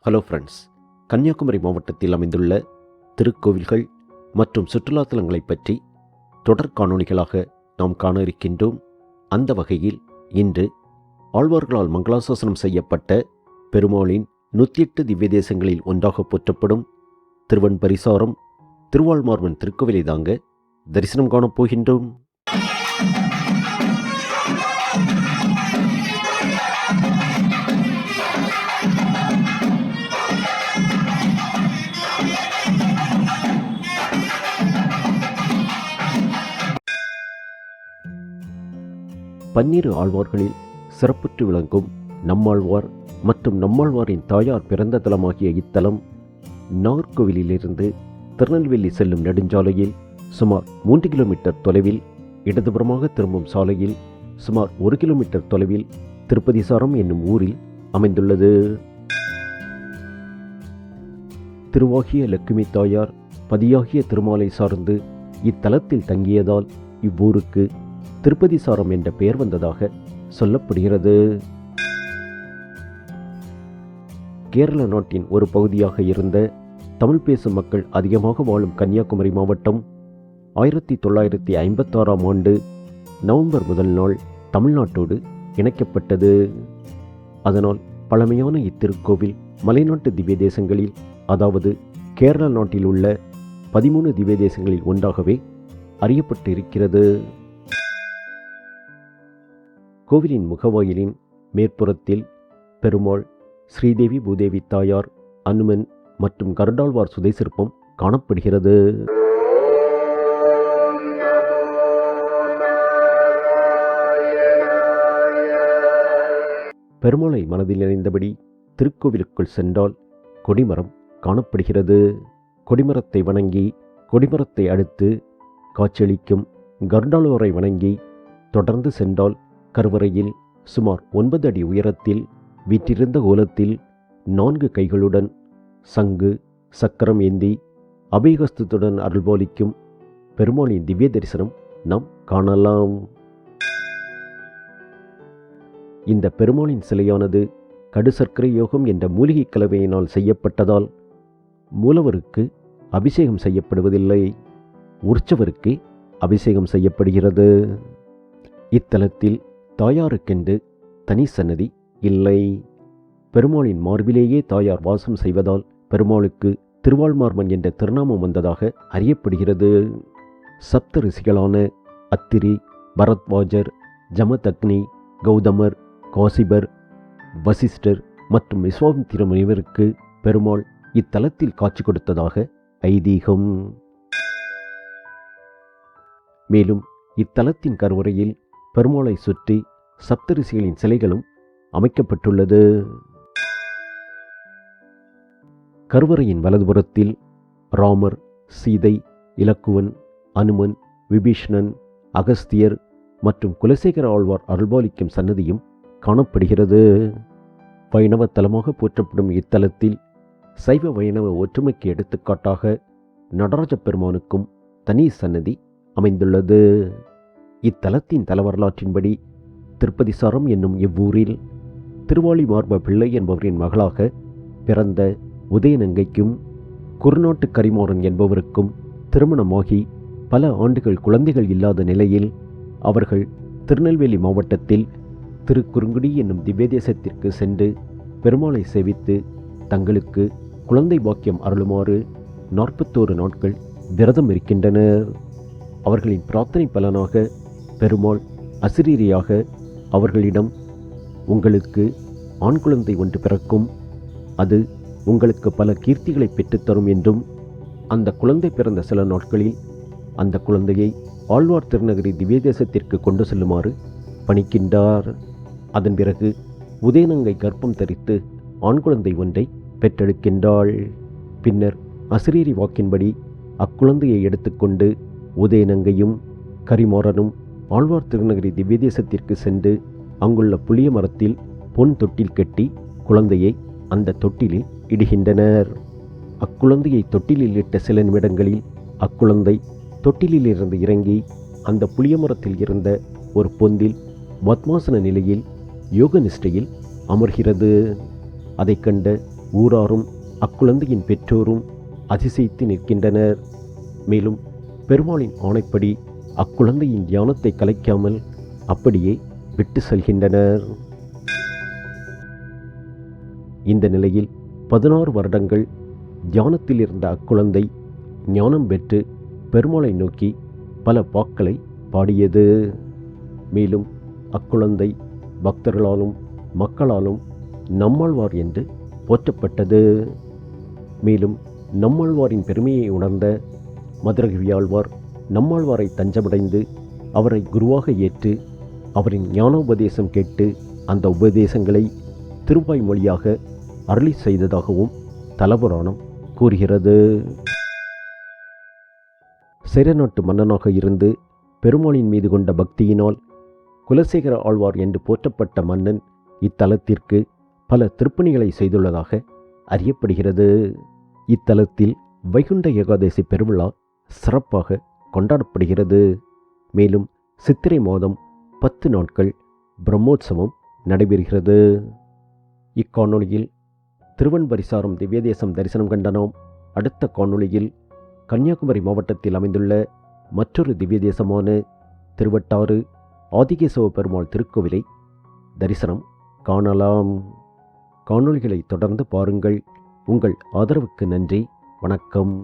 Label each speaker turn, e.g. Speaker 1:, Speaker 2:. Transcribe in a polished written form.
Speaker 1: Hello friends, Kanyakumari மாவட்டத்தில் அமைந்துள்ள திருக்கோவில்கள் மற்றும் சுற்றுலாத்தலங்களை பற்றி தொடர் காணொளிகளாக நாம் காண இருக்கின்றோம். அந்த வகையில் இன்று ஆழ்வார்களால் மங்களாசாசனம் செய்யப்பட்ட பெருமாளின் 108 திவ்ய தேசங்களில் ஒன்றாக போற்றப்படும் திருவன்பரிசாரம் திருவாழ்மார்பன் திருக்கோவிலை தாங்க தரிசனம் காணப் போகின்றோம். பன்னிரு ஆழ்வார்களில் சிறப்புற்று விளங்கும் நம்மாழ்வார் மற்றும் நம்மாழ்வாரின் தாயார் பிறந்த தலமாகிய இத்தலம் நாகர்கோவிலிருந்து திருநெல்வேலி செல்லும் நெடுஞ்சாலையில் சுமார் 3 கிலோமீட்டர் தொலைவில், இடதுபுறமாக திரும்பும் சாலையில் சுமார் 1 கிலோமீட்டர் தொலைவில் திருப்பதிசாரம் என்னும் ஊரில் அமைந்துள்ளது. திருவாகிய லட்சுமி தாயார் பதியாகிய திருமாலை சார்ந்து இத்தலத்தில் தங்கியதால் இவ்வூருக்கு திருப்பதிசாரம் என்ற பெயர் வந்ததாக சொல்லப்படுகிறது. கேரள நாட்டின் ஒரு பகுதியாக இருந்த தமிழ் பேசும் மக்கள் அதிகமாக வாழும் கன்னியாகுமரி மாவட்டம் 1956ஆம் ஆண்டு நவம்பர் 1 நாள் தமிழ்நாட்டோடு இணைக்கப்பட்டது. அதனால் பழமையான இத்திருக்கோவில் மலைநாட்டு திவ்ய தேசங்களில், அதாவது கேரள நாட்டில் உள்ள 13 திவ்ய தேசங்களில் ஒன்றாகவே அறியப்பட்டு இருக்கிறது. கோவிலின் முகவாயிலின் மேற்புறத்தில் பெருமாள், ஸ்ரீதேவி பூதேவி தாயார், அனுமன் மற்றும் கருடாழ்வார் சுதை சிற்பம் காணப்படுகிறது. பெருமாளை மனதில் நினைந்தபடி திருக்கோவிலுக்குள் சென்றால் கொடிமரம் காணப்படுகிறது. கொடிமரத்தை வணங்கி கொடிமரத்தை அடுத்து காட்சியளிக்கும் கருடாழ்வாரை வணங்கி தொடர்ந்து சென்றால் கருவறையில் சுமார் 9 அடி உயரத்தில் வீற்றிருந்த கோலத்தில் 4 கைகளுடன் சங்கு சக்கரம் ஏந்தி அபயஹஸ்தத்துடன் அருள்பாலிக்கும் பெருமாளின் திவ்ய தரிசனம் நாம் காணலாம். இந்த பெருமாளின் சிலையானது கடுசர்க்கரை யோகம் என்ற மூலிகை கலவையினால் செய்யப்பட்டதால் மூலவருக்கு அபிஷேகம் செய்யப்படுவதில்லை, உற்சவருக்கு அபிஷேகம் செய்யப்படுகிறது. இத்தலத்தில் தாயாருக்கென்று தனி சன்னதி இல்லை. பெருமாளின் மார்பிலேயே தாயார் வாசம் செய்வதால் பெருமாளுக்கு திருவாழ்மார்பன் என்ற திருநாமம் வந்ததாக அறியப்படுகிறது. சப்த ரிஷிகளான அத்திரி, பரத்வாஜர், ஜமதக்னி, கௌதமர், காசிபர், வசிஷ்டர் மற்றும் விஸ்வாமித்திர முனிவருக்கு பெருமாள் இத்தலத்தில் காட்சி கொடுத்ததாக ஐதீகம். மேலும் இத்தலத்தின் கருவறையில் பெருமாளை சுற்றி சப்தரிஷிகளின் சிலைகளும் அமைக்கப்பட்டுள்ளது. கருவறையின் வலதுபுறத்தில் ராமர், சீதை, இலக்குவன், அனுமன், விபீஷணன், அகஸ்தியர் மற்றும் குலசேகர ஆழ்வார் அருள்பாலிக்கும் சன்னதியும் காணப்படுகிறது. வைணவ தலமாக போற்றப்படும் இத்தலத்தில் சைவ வைணவ ஒற்றுமைக்கு எடுத்துக்காட்டாக நடராஜ பெருமானுக்கும் தனி சன்னதி அமைந்துள்ளது. இத்தலத்தின் தலவரலாற்றின்படி திருப்பதிசாரம் என்னும் இவ்வூரில் திருவாழிமார்ப பிள்ளை என்பவரின் மகளாக பிறந்த உதயநங்கைக்கும் குறுநாட்டு கரிமாறன் என்பவருக்கும் திருமணமாகி பல ஆண்டுகள் குழந்தைகள் இல்லாத நிலையில் அவர்கள் திருநெல்வேலி மாவட்டத்தில் திருக்குறுங்குடி என்னும் திவ்யதேசத்திற்கு சென்று பெருமாளை சேவித்து தங்களுக்கு குழந்தை பாக்கியம் அருளுமாறு 41 நாட்கள் விரதம் இருக்கின்றனர். அவர்களின் பிரார்த்தனை பலனாக பெருமாள் அசிரீரியாக அவர்களிடம், உங்களுக்கு ஆண் குழந்தை ஒன்று பிறக்கும், அது உங்களுக்கு பல கீர்த்திகளை பெற்றுத்தரும் என்றும், அந்த குழந்தை பிறந்த சில நாட்களில் அந்த குழந்தையை ஆழ்வார் திருநகரி திவ்யதேசத்திற்கு கொண்டு செல்லுமாறு பணிக்கின்றார். அதன் பிறகு உதயநங்கை கர்ப்பம் தரித்து ஆண் குழந்தை ஒன்றை பெற்றெடுக்கின்றாள். பின்னர் அசிரீரி வாக்கின்படி அக்குழந்தையை எடுத்துக்கொண்டு உதயநங்கையும் கரிமாறனும் ஆழ்வார் திருநகரி திவ்யதேசத்திற்கு சென்று அங்குள்ள புளிய மரத்தில் பொன் தொட்டில் கட்டி குழந்தையை அந்த தொட்டிலில் இடுகின்றனர். அக்குழந்தையை தொட்டிலில் இட்ட சில நிமிடங்களில் அக்குழந்தை தொட்டிலில் இருந்து இறங்கி அந்த புளிய மரத்தில் இருந்த ஒரு பொந்தில் பத்மாசன நிலையில் யோக நிஷ்டையில் அமர்கிறது. அதை கண்ட ஊராரும் அக்குழந்தையின் பெற்றோரும் அதிசயித்து நிற்கின்றனர். மேலும் பெருமாளின் ஆணைப்படி அக்குழந்தையின் தியானத்தை கலைக்காமல் அப்படியே விட்டு செல்கின்றனர். இந்த நிலையில் 16 வருடங்கள் தியானத்தில் இருந்த அக்குழந்தை ஞானம் பெற்று பெருமாளை நோக்கி பல பாக்களை பாடியது. மேலும் அக்குழந்தை பக்தர்களாலும் மக்களாலும் நம்மாழ்வார் என்று போற்றப்பட்டது. மேலும் நம்மாழ்வாரின் பெருமையை உணர்ந்த மதுரகவியாழ்வார் நம்மாழ்வாரை தஞ்சமடைந்து அவரை குருவாக ஏற்று அவரின் ஞானோபதேசம் கேட்டு அந்த உபதேசங்களை திருவாய் மொழியாக அருளி செய்ததாகவும் தலபுராணம் கூறுகிறது. சேரநாட்டு மன்னனாக இருந்து பெருமாளின் மீது கொண்ட பக்தியினால் குலசேகர ஆழ்வார் என்று போற்றப்பட்ட மன்னன் இத்தலத்திற்கு பல திருப்பணிகளை செய்துள்ளதாக அறியப்படுகிறது. இத்தலத்தில் வைகுண்ட ஏகாதசி பெருவிழா சிறப்பாக கொண்டாடப்படுகிறது. மேலும் சித்திரை மாதம் 10 நாட்கள் பிரம்மோற்சவம் நடைபெறுகிறது. இக்காணொளியில் திருவன்பரிசாரம் திவ்யதேசம் தரிசனம் கண்ட நாம் அடுத்த காணொளியில் கன்னியாகுமரி மாவட்டத்தில் அமைந்துள்ள மற்றொரு திவ்யதேசமான திருவட்டாறு ஆதிகேசவ பெருமாள் திருக்கோவிலை தரிசனம் காணலாம். காணொளிகளை தொடர்ந்து பாருங்கள். உங்கள் ஆதரவுக்கு நன்றி. வணக்கம்.